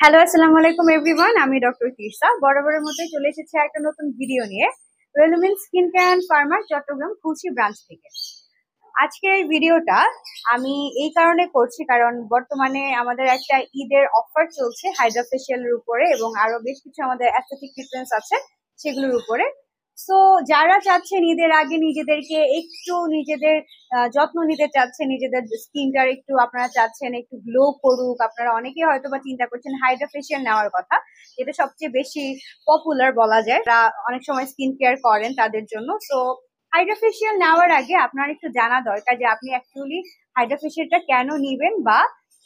Hello, আসসালামু আলাইকুম everyone. আমি ডক্টর তিশা বরাবরের মতোই চলে এসেছি একটা নতুন ভিডিও নিয়ে রেলুমেন্ট স্কিন কেয়ার অ্যান্ড ফার্মার চট্টগ্রাম খুলশি ব্রাঞ্চ থেকে। আজকের এই ভিডিওটা আমি এই কারণে করছি কারণ বর্তমানে আমাদের একটা ঈদের অফার চলছে হাইড্রা ফেশিয়ালের উপরে এবং আরো বেশ কিছু আমাদের অ্যাস্থেটিক ট্রিটমেন্টস আছে সেগুলোর উপরে। সো যারা চাচ্ছেন ঈদের আগে নিজেদেরকে একটু নিজেদের যত্ন নিতে চাচ্ছেন, নিজেদের স্কিনটার একটু আপনারা চাচ্ছেন একটু গ্লো করুক, আপনারা অনেকেই হয়তো বা চিন্তা করছেন হাইড্রা ফেশিয়াল নেওয়ার কথা, যেটা সবচেয়ে বেশি পপুলার বলা যায়, তারা অনেক সময় স্কিন কেয়ার করেন তাদের জন্য। সো হাইড্রা ফেশিয়াল নেওয়ার আগে আপনার একটু জানা দরকার যে আপনি অ্যাকচুয়ালি হাইড্রা ফেশিয়ালটা কেন নিবেন বা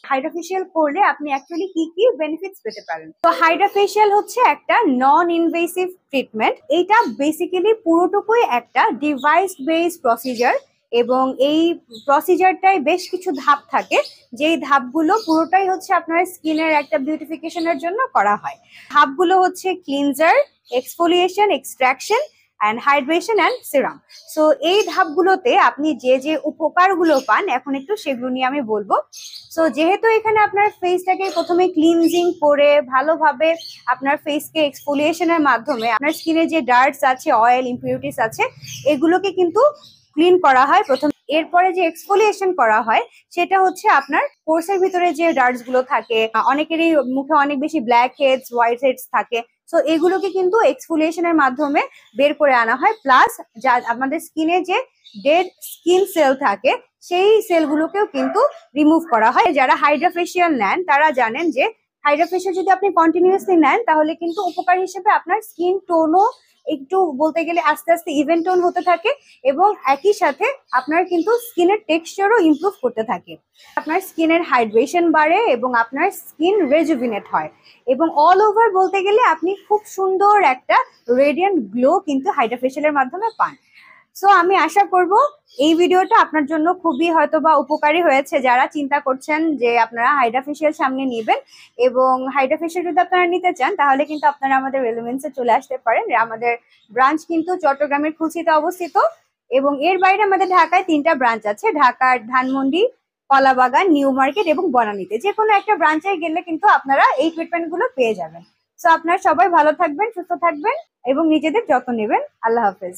হাইড্রা ফেশিয়াল করলে আপনি অ্যাকচুয়ালি কি কি বেনিফিটস পেতে পারেন। তো হাইড্রা ফেশিয়াল হচ্ছে একটা নন ইনভেসিভ ট্রিটমেন্ট। এইটা বেসিক্যালি পুরোটুকুই একটা ডিভাইস বেসড প্রসিজার এবং এই প্রসিজারটাই বেশ কিছু ধাপ থাকে, যেই ধাপগুলো পুরোটাই হচ্ছে আপনার স্কিনের একটা বিউটিফিকেশনের জন্য করা হয়। ধাপগুলো হচ্ছে cleanser, exfoliation, extraction and hydration and serum. So এই ধাপগুলোতে আপনি যে যে উপকারগুলো পান এখন একটু সেগুলো নিয়ে আমি বলবো। সো যেহেতু এখানে আপনার ফেসটাকে প্রথমে ক্লিনজিং করে ভালোভাবে আপনার ফেসকে এক্সফোলিয়েশনের মাধ্যমে আপনার স্কিনে যে ডার্টস আছে, অয়েল ইম্পিউরিটিস আছে, এগুলোকে কিন্তু ক্লিন করা হয় প্রথম। এরপরে যে এক্সফোলিয়েশন করা হয় সেটা হচ্ছে আপনার কোর্সের ভিতরে যে ডার্টস গুলো থাকে, অনেকেরই মুখে অনেক বেশি ব্ল্যাক হেডস, হোয়াইট হেডস থাকে, সো এগুলোকে কিন্তু এক্সফোলিয়েশনের মাধ্যমে বের করে আনা হয়। প্লাস যা আমাদের স্কিনে যে ডেড স্কিন সেল থাকে সেই সেলগুলোকেও কিন্তু রিমুভ করা হয়। যারা হাইড্রা ফেশিয়াল নেন তারা জানেন যে হাইড্রা ফেশিয়াল যদি আপনি কন্টিনিউয়াসলি নেন তাহলে কিন্তু উপকার হিসেবে আপনার স্কিন টোনও একটু বলতে গেলে আস্তে আস্তে ইভেন টোন হতে থাকে এবং একই সাথে আপনার কিন্তু স্কিনের টেক্সচারও ইমপ্রুভ করতে থাকে। আপনার স্কিনের হাইড্রেশন বাড়ে এবং আপনার স্কিন রেজুভিনেট হয় এবং অল ওভার বলতে গেলে আপনি খুব সুন্দর একটা রেডিয়েন্ট গ্লো কিন্তু হাইড্রা ফেশিয়ালের মাধ্যমে পান। সো আমি আশা করব এই ভিডিওটা আপনার জন্য খুবই হয়তো বা উপকারী হয়েছে, যারা চিন্তা করছেন যে আপনারা হাইড্রা ফেশিয়াল সামনে নেবেন। এবং হাইড্রা ফেশিয়াল যদি আপনারা নিতে চান তাহলে কিন্তু আপনারা আমাদের রেলুমেন্টসে চলে আসতে পারেন। আমাদের ব্রাঞ্চ কিন্তু চট্টগ্রামের খুলশিতে অবস্থিত এবং এর বাইরে আমাদের ঢাকায় 3টা ব্রাঞ্চ আছে, ঢাকার ধানমন্ডি, কলাবাগান, নিউ মার্কেট এবং বনানীতে। যে কোনো একটা ব্রাঞ্চে গেলে কিন্তু আপনারা এই ট্রিটমেন্টগুলো পেয়ে যাবেন। সো আপনারা সবাই ভালো থাকবেন, সুস্থ থাকবেন এবং নিজেদের যত্ন নেবেন। আল্লাহ হাফেজ।